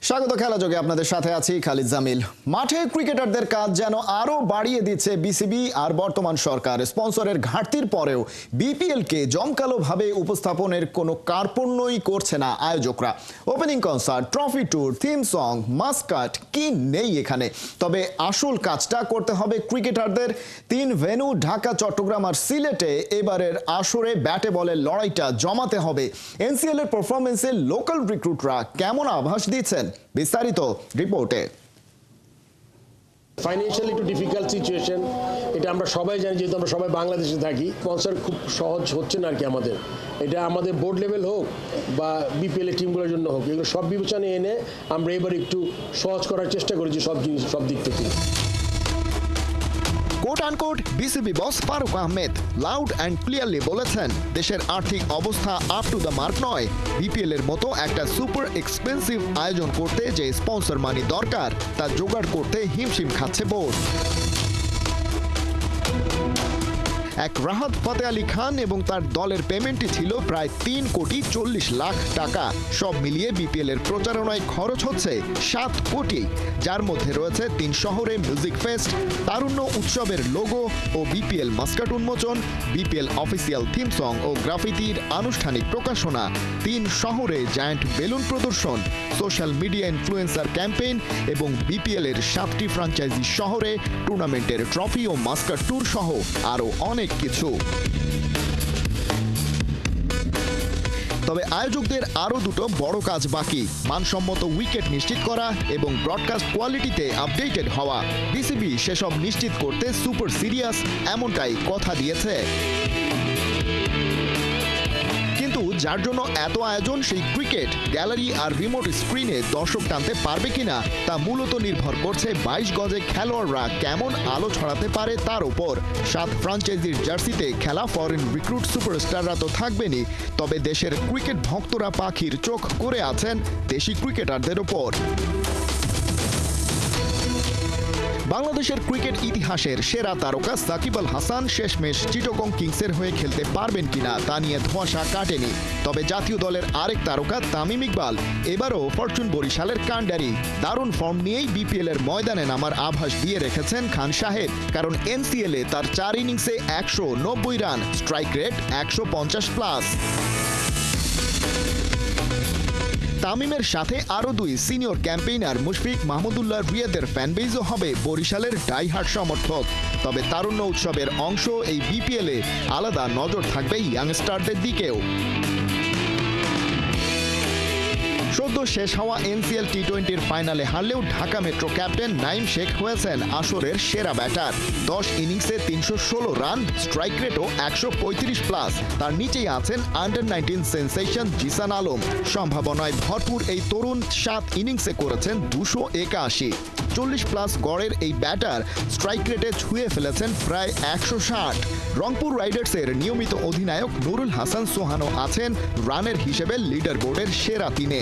স্বাগত খেলাযোগে আপনাদের সাথে আছি খালিদ জামিল। মাঠে ক্রিকেটারদের কাজ যেন আরো বাড়িয়ে দিচ্ছে বিসিবি আর বর্তমান সরকার। স্পন্সরের ঘাটতির পরেও বিপিএলকে জমকালোভাবে উপস্থাপনের কোনো কার্পণ্যই করছে না আয়োজকরা। Opening concert, trophy tour, theme song, mascot কি নেই এখানে। তবে আসল কাজটা করতে হবে ক্রিকেটারদের। 3 ভেন্যু ঢাকা, চট্টগ্রাম আর সিলেটে এবারের আসরে ব্যাটে বলের লড়াইটা জমাতে হবে। এনসিএল এর পারফরমেন্সে লোকাল রিক্রুটরা কেমন আভাস দিচ্ছেন, বিস্তারিত রিপোর্টে। ফাইন্যান্সিয়ালি একটু ডিফিকাল্ট সিচুয়েশন, এটা আমরা সবাই জানি, যেহেতু আমরা সবাই বাংলাদেশে থাকি। স্পন্সর খুব সহজ হচ্ছে না আর কি আমাদের। এটা আমাদের বোর্ড লেভেল হোক বা বিপিএল এর টিমগুলোর জন্য হোক, এগুলো সব বিবেচনায় এনে আমরা এবার একটু সহজ করার চেষ্টা করেছি সব জিনিস, সব দিক থেকে। Quote unquote BCB boss Faruque Ahmed loud and clearly বলেছেন, দেশের আর্থিক অবস্থা আপ টু দ্য মার্ক নয়। বিপিএল এর মতো একটা সুপার এক্সপেন্সিভ আয়োজন করতে যে স্পন্সর মানি দরকার তা জোগাড় করতে হিমশিম খাচ্ছে বোর্ড। এক রাহাত ফতে আলী খান এবং তার দলের পেমেন্টই ছিল প্রায় 3,40,00,000 টাকা। সব মিলিয়ে বিপিএল এর প্রচারণায় খরচ হচ্ছে 7 কোটি, যার মধ্যে রয়েছে 3 শহরে মিউজিক ফেস্ট, তারুণ্য উৎসবের লোগো ও বিপিএল মাস্কাট উন্মোচন, বিপিএল অফিসিয়াল থিম সং ও গ্রাফিতির আনুষ্ঠানিক প্রকাশনা, 3 শহরে জায়ান্ট বেলুন প্রদর্শন, সোশ্যাল মিডিয়া ইনফ্লুয়েন্সার ক্যাম্পেইন এবং বিপিএল এর 7টি ফ্র্যাঞ্চাইজি শহরে টুর্নামেন্টের ট্রফি ও মাস্কাট ট্যুর সহ আরও অনেক কিছু। তবে আয়োজকদের আরো দুটো বড় কাজ বাকি, মানসম্মত উইকেট নিশ্চিত করা এবং ব্রডকাস্ট কোয়ালিটিতে আপডেটেড হওয়া। বিসিবি সেসব নিশ্চিত করতে সুপার সিরিয়াস, এমনটাই কথা দিয়েছে। কিন্তু যার জন্য এত আয়োজন, সেই ক্রিকেট গ্যালারি আর রিমোট স্ক্রিনে দর্শক টানতে পারবে কিনা তা মূলত নির্ভর করছে 22 গজে খেলোয়াড়রা কেমন আলো ছড়াতে পারে তার উপর। 7 ফ্র্যাঞ্চাইজির জার্সিতে খেলা ফরেন রিক্রুট সুপারস্টাররা তো থাকবেনই, তবে দেশের ক্রিকেট ভক্তরা পাখির চোখ করে আছেন দেশি ক্রিকেটারদের উপর। বাংলাদেশের ক্রিকেট ইতিহাসের সেরা তারকা সাকিব আল হাসান শেষমেশ চিটাগং কিংসের হয়ে খেলতে পারবেন কিনা তা নিয়ে ধোঁয়াশা কাটেনি। তবে জাতীয় দলের আরেক তারকা তামিম ইকবাল এবারও ফরচুন বরিশালের কাণ্ডারি। দারুণ ফর্ম নিয়েই বিপিএল এর ময়দানে নামার আভাস দিয়ে রেখেছেন খান সাহেব, কারণ এনসিএল এ তার 4 ইনিংসে 190 রান, স্ট্রাইক রেট 150+। তামিমের সাথে আরো 2 সিনিয়র ক্যাম্পেইনার মুশফিক মাহমুদুল্লাহ রিয়াদের ফ্যানবেজও হবে বরিশালের ডাইহার্ট সমর্থক। তবে তারুণ্য উৎসবের অংশ এই বিপিএল এ আলাদা নজর থাকবে ইয়াংস্টারদের দিকেও। সদ্য শেষ হওয়া এনসিএল টি20-র ফাইনালে হারলেও ঢাকা মেট্রো ক্যাপ্টেন নাইম শেখ হয়েছেন আসরের সেরা ব্যাটার। 10 ইনিংসে 316 রান, স্ট্রাইক রেটও 135+। তার নিচেই আছেন আন্ডার-19 সেন্সেশন জিসান আলম। সম্ভাবনায় ভরপুর এই তরুণ 7 ইনিংসে করেছেন 281। 40+ গড়ের এই ব্যাটার স্ট্রাইক রেটে ছুঁয়ে ফেলেছেন প্রায় 160। রংপুর রাইডার্সের নিয়মিত অধিনায়ক নুরুল হাসান সোহানও আছেন রানের হিসেবে লিডার বোর্ডের সেরা 3-এ।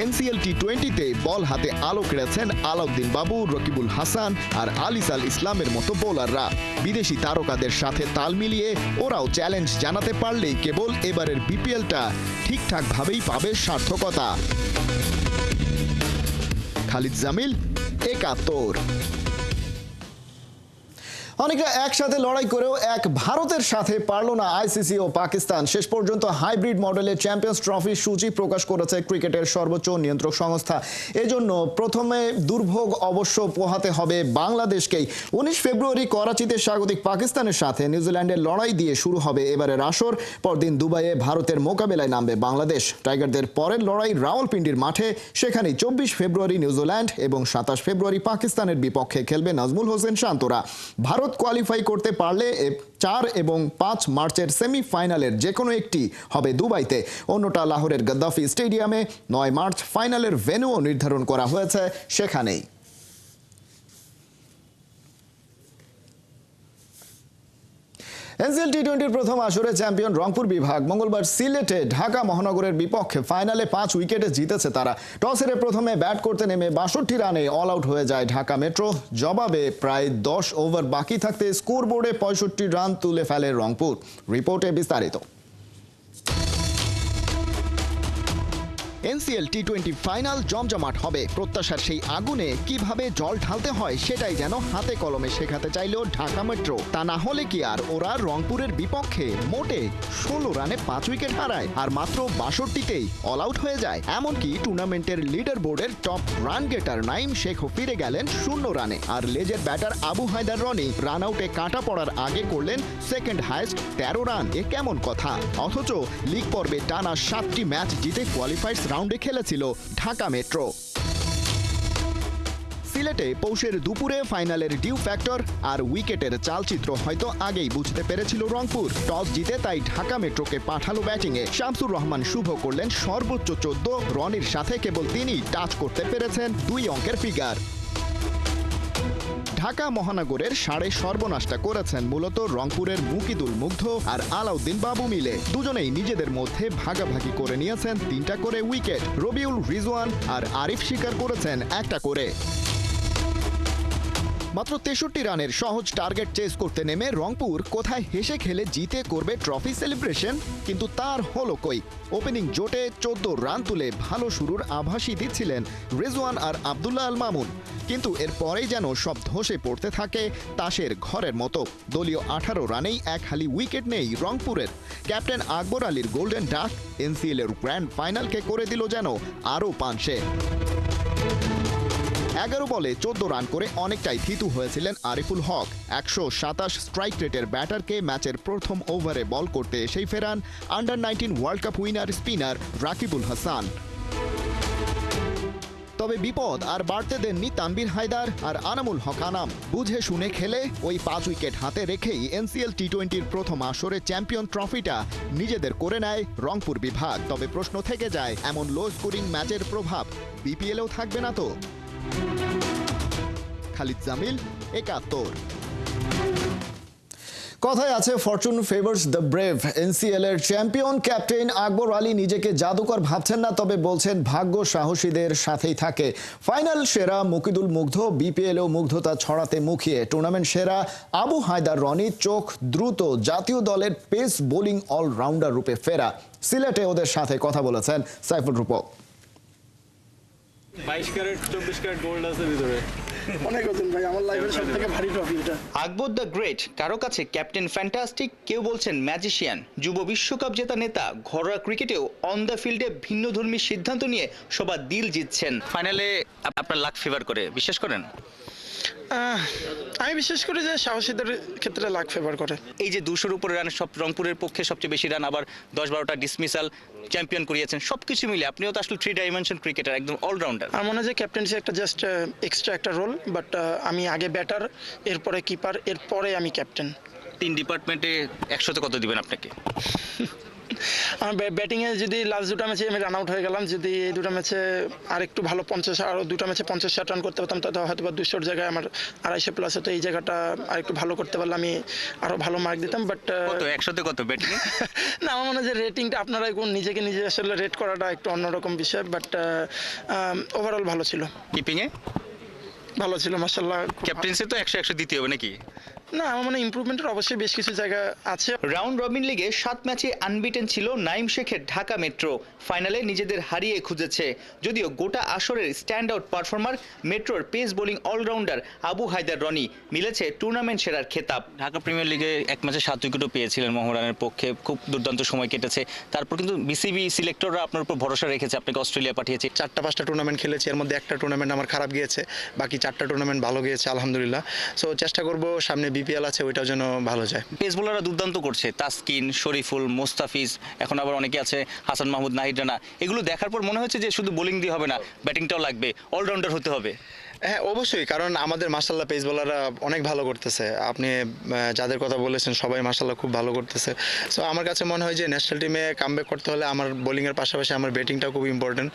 এনসিএল টি20-তে বল হাতে আলো কেড়েছেন আলাউদ্দিন বাবু, রকিবুল হাসান আর আলিসাল ইসলামের মতো বোলাররা। বিদেশি তারকাদের সাথে তাল মিলিয়ে ওরাও চ্যালেঞ্জ জানাতে পারলেই কেবল এবারের বিপিএলটা ঠিকঠাকভাবেই পাবে সার্থকতা। খালিদ জামিল, 71। অনেকটা একসাথে লড়াই করেও এক ভারতের সাথে পারল না আইসিসি ও পাকিস্তান। শেষ পর্যন্ত হাইব্রিড মডেলের চ্যাম্পিয়ন্স ট্রফি সূচি প্রকাশ করেছে ক্রিকেটের সর্বোচ্চ নিয়ন্ত্রক সংস্থা। এজন্য প্রথমে দুর্ভোগ অবশ্য পোহাতে হবে বাংলাদেশকেই। 19 ফেব্রুয়ারি করাচিতে স্বাগতিক পাকিস্তানের সাথে নিউজিল্যান্ডের লড়াই দিয়ে শুরু হবে এবারের আসর। পরদিন দুবাইয়ে ভারতের মোকাবেলায় নামবে বাংলাদেশ। টাইগারদের পরের লড়াই রাওয়ালপিন্ডির মাঠে, সেখানেই 24 ফেব্রুয়ারি নিউজিল্যান্ড এবং 27 ফেব্রুয়ারি পাকিস্তানের বিপক্ষে খেলবে নাজমুল হোসেন শান্তরা। ভারত কোয়ালিফাই করতে পারলে 4 এবং 5 মার্চের সেমিফাইনালের যে কোনো একটি হবে দুবাইতে, অন্যটা লাহোরের গদ্দাফি স্টেডিয়ামে। 9 মার্চ ফাইনালের ভেন্যুও নির্ধারণ করা হয়েছে সেখানেই। এনসিএল টি20-র প্রথম আসরে চ্যাম্পিয়ন রংপুর বিভাগ মঙ্গলবার সিলেটে ঢাকা মহানগরের বিপক্ষে ফাইনালে 5 উইকেটে জিতেছে তারা। টস হেরে প্রথমে ব্যাট করতে নেমে 62 রানে অল আউট হয়ে যায় ঢাকা মেট্রো। জবাবে প্রায় 10 ওভার বাকি থাকতে স্কোরবোর্ডে 65 রান তুলে ফেলে রংপুর। রিপোর্টে বিস্তারিত। এনসিএল টি-20 ফাইনাল জমজমাট হবে। প্রত্যাশার সেই আগুনে কিভাবে জল ঢালতে হয় সেটাই যেন হাতে কলমে শেখাতে চাইলো ঢাকা মেট্রো। তা না হলে কি আর ওরা রংপুরের বিপক্ষে মোটে 16 রানে 5 উইকেট হারায় আর মাত্র 62তেই অল আউট হয়ে যায়। এমনকি টুর্নামেন্টের লিডার বোর্ডের টপ রান গেটার নাইম শেখও ফিরে গেলেন 0 রানে। আর লেজের ব্যাটার আবু হায়দার রনি রান আউটে কাটা পড়ার আগে করলেন সেকেন্ড হাইয়েস্ট 13 রান। এ কেমন কথা? অথচ লিগ পর্বে টানা 7টি ম্যাচ জিতে কোয়ালিফায়ার্স রাউন্ডে খেলেছিল ঢাকা মেট্রো। সিলেটে পৌষের দুপুরে ফাইনালের ডিউ ফ্যাক্টর আর উইকেটের চালচিত্র হয়তো আগেই বুঝতে পেরেছিল রংপুর। টস জিতে তাই ঢাকা মেট্রোকে পাঠালো ব্যাটিংয়ে। শামসুর রহমান শুভ করলেন সর্বোচ্চ 14, রনির সাথে কেবল তিনি টাচ করতে পেরেছেন 2 অঙ্কের ফিগার। ঢাকা মহানগরের সাড়ে সর্বনাশটা করেছেন মূলত রংপুরের মুকিদুল মুগ্ধ আর আলাউদ্দিন বাবু মিলে। দুজনেই নিজেদের মধ্যে ভাগাভাগি করে নিয়েছেন 3টা করে উইকেট। রবিউল রিজওয়ান আর আরিফ শিকার করেছেন 1টা করে। মাত্র 63 রানের সহজ টার্গেট চেস করতে নেমে রংপুর কোথায় হেসে খেলে জিতে করবে ট্রফি সেলিব্রেশন, কিন্তু তার হলো কই। ওপেনিং জোটে 14 রান তুলে ভালো শুরুর আভাসই দিচ্ছিলেন রিজওয়ান আর আব্দুল্লাহ আল মামুন, কিন্তু এরপরেই যেন সব ধসে পড়তে থাকে তাসের ঘরের মতো। দলীয় 18 রানেই এক হালি উইকেট নেই রংপুরের। ক্যাপ্টেন আকবর আলীর গোল্ডেন ডাক এনসিএল এর গ্র্যান্ড ফাইনালকে করে দিল যেন আরও পাঞ্চে। 11 বলে 14 রান করে অনেকটাই থিতু হয়েছিলেন আরিফুল হক। 127 স্ট্রাইক রেটের ব্যাটারকে ম্যাচের প্রথম ওভারে বল করতে এসেই ফেরান আন্ডার-19 world cup winner spinner Rakibul Hasan. তবে বিপদ আর বাড়তে দেননি তানভীর হায়দার আর আনামুল হক আনাম। বুঝে শুনে খেলে ওই 5 উইকেট হাতে রেখেই এনসিএল টি-20 প্রথম আসরে চ্যাম্পিয়ন ট্রফিটা নিজেদের করে নেয় রংপুর বিভাগ। তবে প্রশ্ন থেকে যায়, এমন লো স্কোরিং ম্যাচের প্রভাব বিপিএলেও থাকবে না তো? খালিদ জামিল, 71। কথায় আছে Fortune favours the brave. NCL এর চ্যাম্পিয়ন ক্যাপ্টেন আকবর আলী নিজেকে জাদুকর ভাবছেন না, তবে বলছেন ভাগ্য সাহসীদের সাথেই থাকে। ফাইনাল সেরা মুকিদুল মুগ্ধ বিপিএলেও মুগ্ধতা ছড়াতে মুখিয়ে। টুর্নামেন্ট সেরা আবু হায়দার রনি চোখ দ্রুত জাতীয় দলের পেস বোলিং অলরাউন্ডার রূপে ফেরা। সিলেটে ওদের সাথে কথা বলেছেন সাইফুল রূপক। 22 ক্যারেট 24 ক্যারেট গোল্ড আছে ভিতরে। অনেক ওজন ভাই, আমার লাইফের সবথেকে ভারী ট্রফি এটা। আকবর দ্য গ্রেট, কারো কাছে ক্যাপ্টেন ফ্যান্টাস্টিক, কেউ বলছেন ম্যাজিশিয়ান। যুব বিশ্বকাপ জেতা নেতা, ঘরোয়া ক্রিকেটেও অন দ্য ফিল্ডে ভিন্নধর্মী সিদ্ধান্ত নিয়ে সবার দিল জিতছেন। ফাইনালে আপনার লাক ফেভার করে বিশ্বাস করেন? আমি বিশ্বাস করি যে সাহসীদের ক্ষেত্রে লাক ফেভার করে। এই যে 200-র উপরে রান, সব রংপুরের পক্ষে সবচেয়ে বেশি রান, আবার 10-12টা ডিসমিসাল, চ্যাম্পিয়ন করিয়েছেন, সবকিছু মিলে আপনিও তো আসলে 3 ডাইমেনশন ক্রিকেটার, একদম অলরাউন্ডার। আমার মনে হয় যে ক্যাপ্টেন্সি একটা জাস্ট এক্সট্রা একটা রোল, বাট আমি আগে ব্যাটার, এরপরে কিপার, এরপরে আমি ক্যাপ্টেন। 3 ডিপার্টমেন্টে 100-তে কত দিবেন আপনাকে? আমার ব্যাটিংয়ে যদি লাস্ট 2টা ম্যাচে আমি রান আউট হয়ে গেলাম, যদি এই 2টা ম্যাচে আর একটু ভালো 50, আরও 2টা ম্যাচে 50-60 রান করতে পারতাম, তাহলে হয়তো বা 200-র জায়গায় আমার 250 প্লাস হতো। এই জায়গাটা আর একটু ভালো করতে পারলে আমি আরও ভালো মার্ক দিতাম। বাট কত 100-তে কত ব্যাটিং? না, আমার মনে হয় যে রেটিংটা আপনারা নিজেকে নিজে আসলে রেট করাটা একটু অন্যরকম বিষয়, বাট ওভারঅল ভালো ছিল। কিপিংয়ে ভালো ছিল মাশাআল্লাহ। ক্যাপ্টেন্সি তো 100-100 দিতে হবে নাকি? না, আমার মনে হয় ইমপ্রুভমেন্টের অবশ্যই বেশ কিছু জায়গা আছে। রাউন্ড রবিন লিগে 7 ম্যাচে আনবিটেন ছিল নাইম শেখের ঢাকা মেট্রো। ফাইনালে নিজেদের হারিয়ে খুঁজেছে। যদিও গোটা আসরের স্ট্যান্ড আউট পারফর্মার মেট্রোর pace bowling allrounder Abu Haider Rony, মিলেছে টুর্নামেন্ট সেরার খেতাব। ঢাকা প্রিমিয়ার লিগে এক ম্যাচে 7 উইকেটও পেয়েছিলেন মোহরানের পক্ষে, খুব দুর্দান্ত সময় কেটেছে। তারপর কিন্তু বিসিবি সিলেক্টররা আপনার উপর ভরসা রেখেছে, আপনাকে অস্ট্রেলিয়া পাঠিয়েছে। 4টা-5টা টুর্নামেন্ট খেলেছি, এর মধ্যে একটা টুর্নামেন্ট আমার খারাপ গিয়েছে, বাকি 4টা টুর্নামেন্ট ভালো গিয়েছে আলহামদুলিল্লাহ। সো চেষ্টা করব সামনে বিপিএল আছে ওইটাও যেন ভালো যায়। পেস বোলাররা দুর্দান্ত করছে, তাসকিন, শরীফুল, মোস্তাফিজ, এখন আবার অনেকে আছে হাসান মাহমুদ, নাহিদ রানা। এগুলো দেখার পর মনে হচ্ছে যে শুধু বোলিং দিয়ে হবে না, ব্যাটিংটাও লাগবে, অলরাউন্ডার হতে হবে। হ্যাঁ অবশ্যই, কারণ আমাদের মাশাআল্লাহ পেস বোলাররা অনেক ভালো করতেছে। আপনি যাদের কথা বলেছেন সবাই মাশাআল্লাহ খুব ভালো করতেছে। সো আমার কাছে মনে হয় যে ন্যাশনাল টিমে কামব্যাক করতে হলে আমার বোলিংয়ের পাশাপাশি আমার ব্যাটিংটাও খুব ইম্পর্টেন্ট।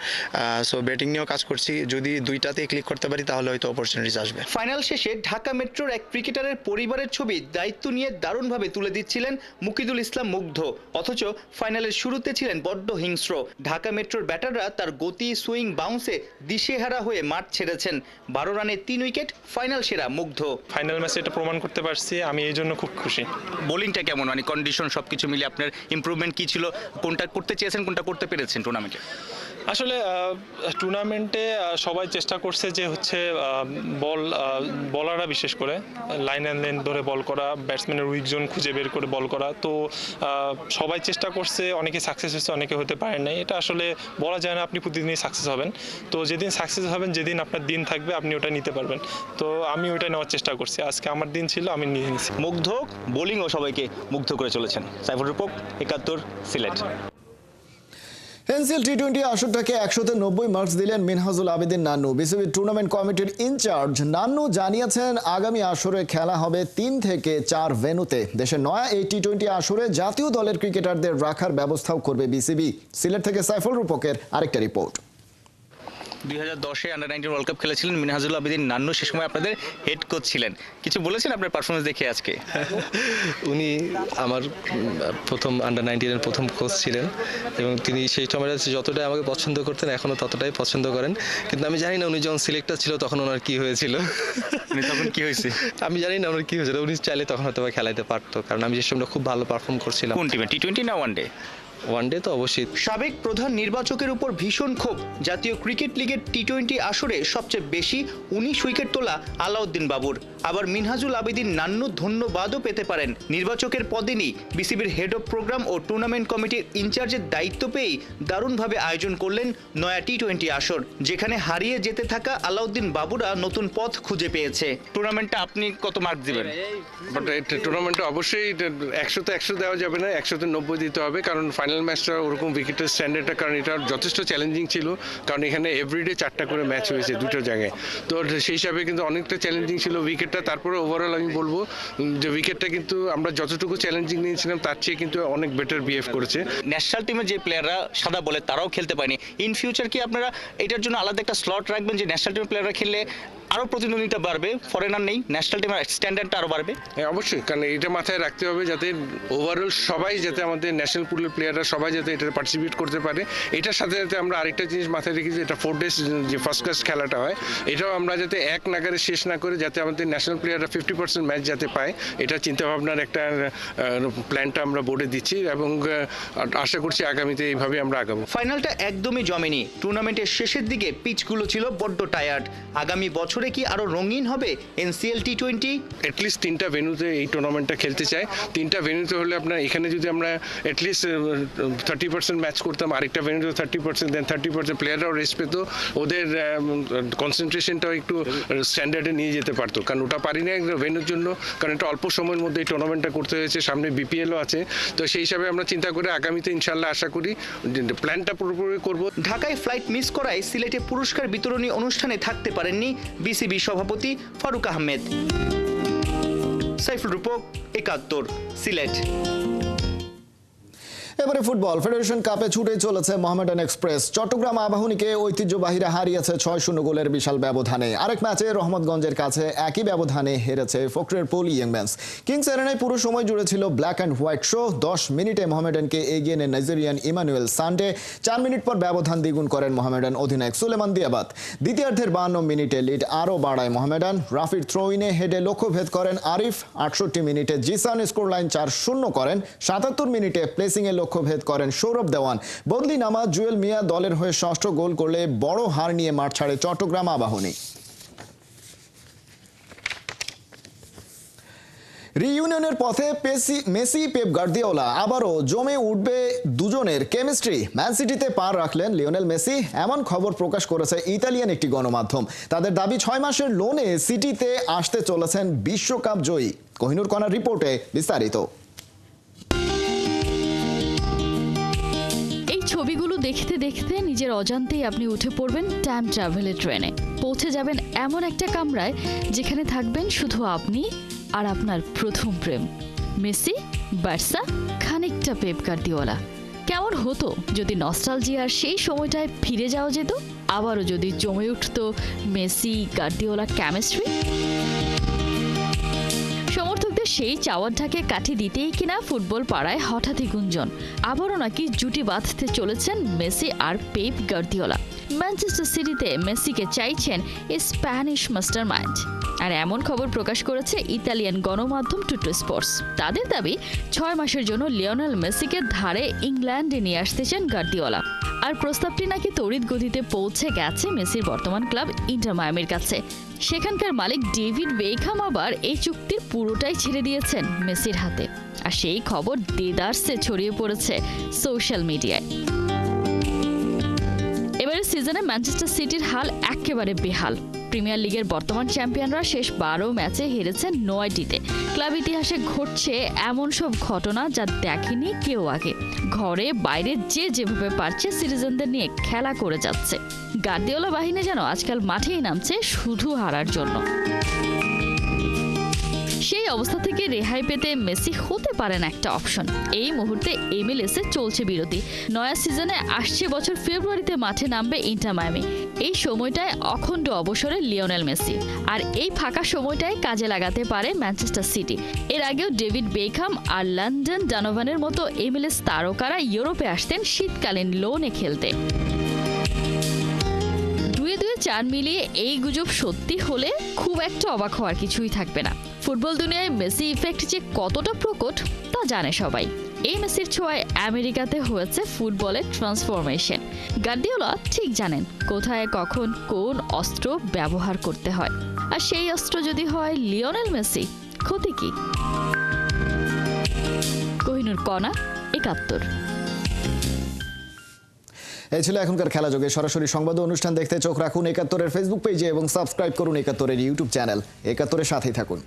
সো ব্যাটিং নিয়েও কাজ করছি, যদি 2টাতেই ক্লিক করতে পারি তাহলে হয়তো অপরচুনিটিস আসবে। ফাইনাল শেষে ঢাকা মেট্রোর এক ক্রিকেটারের পরিবারের ছবি দায়িত্ব নিয়ে দারুণভাবে তুলে দিচ্ছিলেন মুকিদুল ইসলাম মুগ্ধ, অথচ ফাইনালের শুরুতে ছিলেন বড্ড হিংস্র। ঢাকা মেট্রোর ব্যাটাররা তার গতি, সুইং, বাউন্সে দিশেহারা হয়ে মাঠ ছেড়েছেন। 12 রানে 3 উইকেট, ফাইনাল সেরা মুগ্ধ। ফাইনাল ম্যাচে এটা প্রমাণ করতে পারছি, আমি এই জন্য খুব খুশি। বোলিংটা কেমন, মানে কন্ডিশন সবকিছু মিলে আপনার ইমপ্রুভমেন্ট কি ছিল? কোনটা করতে চেয়েছেন, কোনটা করতে পেরেছেন টুর্নামেন্টে? আসলে টুর্নামেন্টে সবাই চেষ্টা করছে যে হচ্ছে বলাররা বিশেষ করে লাইন অ্যান্ড লেন্থ ধরে বল করা, ব্যাটসম্যানের উইক জোন খুঁজে বের করে বল করা। তো সবাই চেষ্টা করছে, অনেকে সাকসেস হচ্ছে, অনেকে হতে পারে নাই। এটা আসলে বলা যায় না আপনি প্রতিদিনই সাকসেস হবেন। তো যেদিন সাকসেস হবেন, যেদিন আপনার দিন থাকবে আপনি ওটা নিতে পারবেন। তো আমি ওইটা নেওয়ার চেষ্টা করছি। আজকে আমার দিন ছিল, আমি নিয়ে নিয়েছি। মুগ্ধ বোলিংও সবাইকে মুগ্ধ করে চলেছেন। সাইফুল রূপক, ৭১, সিলেট। এনসিএল টি-20 আসরটাকে 190 মার্কস দিলেন মিনহাজুল আবেদিন নান্নু। বিসিবি টুর্নামেন্ট কমিটির ইনচার্জ নান্নু জানিয়েছেন আগামী আসরে খেলা হবে 3 থেকে 4 ভেন্যুতে। দেশের নয়া এই টি-20 আসরে জাতীয় দলের ক্রিকেটারদের রাখার ব্যবস্থাও করবে বিসিবি। সিলেট থেকে সাইফুল রূপকের আরেকটা রিপোর্ট। 2010-এ আন্ডার-19 ওয়ার্ল্ড কাপ খেলেছিলেন মিনহাজুল আবেদিন নান্নু, সে সময় আপনাদের হেড কোচ ছিলেন। কিছু বলেছেন আপনার পারফরমেন্স দেখে আজকে? উনি আমার প্রথম আন্ডার-19 প্রথম কোচ ছিলেন এবং তিনি সেই সময়টা যতটাই আমাকে পছন্দ করতেন এখনও ততটাই পছন্দ করেন। কিন্তু আমি জানি না উনি যখন সিলেক্টর ছিল তখন ওনার কি হয়েছিল। তখন কি হয়েছে আমি জানি না ওনার কি হয়েছিল। উনি চাইলে তখন হয়তো খেলাইতে পারতো, কারণ আমি যে সময়টা খুব ভালো পারফর্ম করছিলাম। কোন টিমে, টি-20 না ওয়ানডে? ওয়ানডে তো অবশ্যই। সাবেক প্রধান নির্বাচকের উপর ভীষণ ক্ষোভ। জাতীয় ক্রিকেট লিগের টি-20 আসরে সবচেয়ে বেশি 19 উইকেট তোলা আলাউদ্দিন বাবুর। আবার মিনহাজুল আবেদিন নান্নু ধন্যবাদও পেতে পারেন। নির্বাচকের পদে নেই, বিসিবির হেড অফ প্রোগ্রাম ও টুর্নামেন্ট কমিটির ইনচার্জের দায়িত্ব পেয়েই দারুণভাবে আয়োজন করলেন নয়া টি-20 আসর, যেখানে হারিয়ে যেতে থাকা আলাউদ্দিন বাবুরা নতুন পথ খুঁজে পেয়েছে। টুর্নামেন্টটা আপনি কত মার্ক দিবেন? বাট টুর্নামেন্টে অবশ্যই 100-তে 100 দেওয়া যাবে না, 100-তে 90 দিতে হবে, কারণ ফাইনাল ম্যাচটা ওরকম উইকেটের স্ট্যান্ডার্ডটা, কারণ এটা যথেষ্ট চ্যালেঞ্জিং ছিল, কারণ এখানে এভরিডে 4টা করে ম্যাচ হয়েছে দুটো জায়গায়। তো সেই হিসাবে কিন্তু অনেকটা চ্যালেঞ্জিং ছিল উইকেটটা। তারপরে ওভারঅল আমি বলবো যে উইকেটটা কিন্তু আমরা যতটুকু চ্যালেঞ্জিং নিয়েছিলাম তার চেয়ে কিন্তু অনেক বেটার বিহেভ করেছে। ন্যাশনাল টিমের যে প্লেয়াররা সাদা বলে তারাও খেলতে পারেনি। ইন ফিউচার কি আপনারা এটার জন্য আলাদা একটা স্লট রাখবেন যে ন্যাশনাল টিমের প্লেয়াররা খেললে আরও প্রতিদ্বন্দ্বিতা বাড়বে, ফরেনার নেই, ন্যাশনাল টিমের স্ট্যান্ডার্ডটা আরও বাড়বে? হ্যাঁ অবশ্যই, কারণ এটা মাথায় রাখতে হবে যাতে ওভারঅল সবাই, যাতে আমাদের ন্যাশনাল পুলের প্লেয়াররা সবাই যাতে এটা পার্টিসিপেট করতে পারে। এটার সাথে সাথে আমরা আরেকটা জিনিস মাথায় রেখেছি, এটা 4 ডেজ যে ফার্স্ট ক্লাস খেলাটা হয়, এটাও আমরা যাতে এক নাগারে শেষ না করে যাতে আমাদের ন্যাশনাল প্লেয়াররা 50% ম্যাচ যাতে পায়, এটা চিন্তাভাবনার একটা প্ল্যানটা আমরা বোর্ডে দিচ্ছি এবং আশা করছি আগামীতে এইভাবে আমরা আগাবো। ফাইনালটা একদমই জমেনি। টুর্নামেন্টের শেষের দিকে পিচগুলো ছিল বড্ড টায়ার্ড। আগামী বছরে কি আরো রঙিন হবে এনসিএল টি-20? অ্যাটলিস্ট 3টা ভেন্যুতে এই টুর্নামেন্টটা খেলতে চাই। 3টা ভেন্যুতে হলে আপনার এখানে যদি আমরা অ্যাটলিস্ট 30% ম্যাচ করতাম, আরেকটা ভেন্যুতে 30%, দেন 30% প্লেয়াররাও রেস্ট পেতো, ওদের কনসেন্ট্রেশনটাও একটু স্ট্যান্ডার্ডে নিয়ে যেতে পারতো, কারণ ওটা পারি না ভেন্যুর জন্য, কারণ এটা অল্প সময়ের মধ্যে এই টুর্নামেন্টটা করতে হয়েছে, সামনে বিপিএলও আছে। তো সেই হিসাবে আমরা চিন্তা করে আগামীতে ইনশাল্লাহ আশা করি প্ল্যানটা পুরোপুরি করব। ঢাকায় ফ্লাইট মিস করায় সিলেটে পুরস্কার বিতরণী অনুষ্ঠানে থাকতে পারেননি বিসিবি সভাপতি ফারুক আহমেদ। সাইফুল রূপক, ৭১, সিলেট। এবারে ফুটবল ফেডারেশন কাপে ছুটে চলেছে মোহামেডান এক্সপ্রেস। চট্টগ্রাম আবাহনীকে ঐতিহ্যবাহীরা হারিয়েছে 6-0 গোলের বিশাল ব্যবধানে। আরেক ম্যাচে রহমতগঞ্জের কাছে একই ব্যবধানে হেরেছে ফখরেরপুল ইয়ংম্যানস। কিংস এরেনায় পুরো সময় জুড়ে ছিল ব্ল্যাক অ্যান্ড হোয়াইট শো। 10 মিনিটে মোহামেডানকে এগিয়ে নেন নাইজেরিয়ান ইমানুয়েল সান্ডে। 4 মিনিট পর ব্যবধান দ্বিগুণ করেন মোহামেডান অধিনায়ক সুলেমান দিয়াবাত। দ্বিতীয়ার্ধের 52 মিনিটে লিড আরও বাড়ায় মোহামেডান। রাফির থ্রোইনে হেডে লক্ষ্যভেদ করেন আরিফ। 68 মিনিটে জিসান স্কোর লাইন 4-0 করেন। 77 মিনিটে প্লেসিংয়ে লক্ষ্যভেদ করেন সৌরভ দেওয়ান। বদলি নামা জুয়েল মিয়া দলের হয়ে ষষ্ঠ গোল করলে বড় হার নিয়ে মাঠ ছাড়ে চট্টগ্রাম আবাহনী। রিইউনিয়নের পথে মেসি পেপ গার্দিওলা আবারও জমে উঠবে দুজনের কেমিস্ট্রি। ম্যান সিটিতে পা রাখলেন লিওনেল মেসি, এমন খবর প্রকাশ করেছে ইতালিয়ান একটি গণমাধ্যম। তাদের দাবি 6 মাসের লোনে সিটিতে আসতে চলেছেন বিশ্বকাপ জয়ী। কোহিনুর কণার রিপোর্টে বিস্তারিত। ছবিগুলো দেখতে দেখতে নিজের অজান্তেই আপনি উঠে পড়বেন টাইম ট্রাভেলের ট্রেনে। পৌঁছে যাবেন এমন একটা কামরায় যেখানে থাকবেন শুধু আপনি আর আপনার প্রথম প্রেম। মেসি, বার্সা, খানিকটা পেপ গার্দিওলা। কেমন হতো যদি নস্টালজিয়ার সেই সময়টায় ফিরে যাওয়া যেত? আবারও যদি জমে উঠত মেসি গার্দিওলা কেমিস্ট্রি। সমর্থকদের সেই চাওয়ার ঢাকে কাঠি দিতেই কিনা ফুটবল পাড়ায় হঠাৎই গুঞ্জন, আবারও নাকি জুটি বাঁধতে চলেছেন মেসি আর পেপ গার্দিওলা। ম্যানচেস্টার সিটিতে মেসিকে চাইছেন স্প্যানিশ মাস্টার মাইন্ড। আর এমন খবর প্রকাশ করেছে ইতালিয়ান গণমাধ্যম টুটো স্পোর্টস। তাদের দাবি 6 মাসের জন্য লিওনেল মেসিকে ধারে ইংল্যান্ডে নিয়ে আসতে চান গার্দিওলা। আর প্রস্তাবটি নাকি তড়িৎ গতিতে পৌঁছে গেছে মেসির বর্তমান ক্লাব ইন্টার মায়ামির কাছে। সেখানকার মালিক ডেভিড বেকহাম আবার এই চুক্তির পুরোটাই ছেড়ে দিয়েছেন মেসির হাতে। আর সেই খবর দেদারসে ছড়িয়ে পড়েছে সোশ্যাল মিডিয়ায়। এবারে সিজনে ম্যানচেস্টার সিটির হাল একেবারে বেহাল। প্রিমিয়ার লিগের বর্তমান চ্যাম্পিয়নরা শেষ 12 ম্যাচে হেরেছে 9টিতে। ক্লাব ইতিহাসে ঘটছে এমন সব ঘটনা যা দেখেনি কেউ আগে। ঘরে বাইরে যে যেভাবে পারছে সিটিজেনদের নিয়ে খেলা করে যাচ্ছে। গার্দিওলা বাহিনী যেন আজকাল মাঠেই নামছে শুধু হারার জন্য। সেই অবস্থা থেকে রেহাই পেতে মেসি হতে পারেন একটা অপশন। এই মুহূর্তে MLS এ চলছে বিরতি। নয়া সিজনে আসছে বছর ফেব্রুয়ারিতে মাঠে নামবে ইন্টার মায়ামি। এই সময়টায় অখণ্ড অবসরে লিওনেল মেসি, আর এই ফাঁকা সময়টায় কাজে লাগাতে পারে ম্যানচেস্টার সিটি। এর আগেও ডেভিড বেকহাম আর লন্ডন ডনোভানের মতো MLS তারকারা ইউরোপে আসতেন শীতকালীন লোনে খেলতে। দুয়ে 4 মিলিয়ে এই গুজব সত্যি হলে খুব একটা অবাক হওয়ার কিছুই থাকবে না। ফুটবল দুনিয়ায় মেসি ইফেক্ট যে কতটা প্রকট তা জানে সবাই। এই মেসির ছোঁয়ায় আমেরিকাতে হয়েছে ফুটবলের ট্রান্সফরমেশন। গার্দিওলা ঠিক জানেন কোথায় কখন কোন অস্ত্র ব্যবহার করতে হয়, আর সেই অস্ত্র যদি হয় লিওনেল মেসি, ক্ষতি কি? কোহিনুর কণা, 71। এই ছিল এখনকার খেলা যোগে। সরাসরি সংবাদ ও অনুষ্ঠান দেখতে চোখ রাখুন 71-এর ফেসবুক পেজে এবং সাবস্ক্রাইব করুন 71-এর ইউটিউব চ্যানেল। 71-এর সাথেই থাকুন।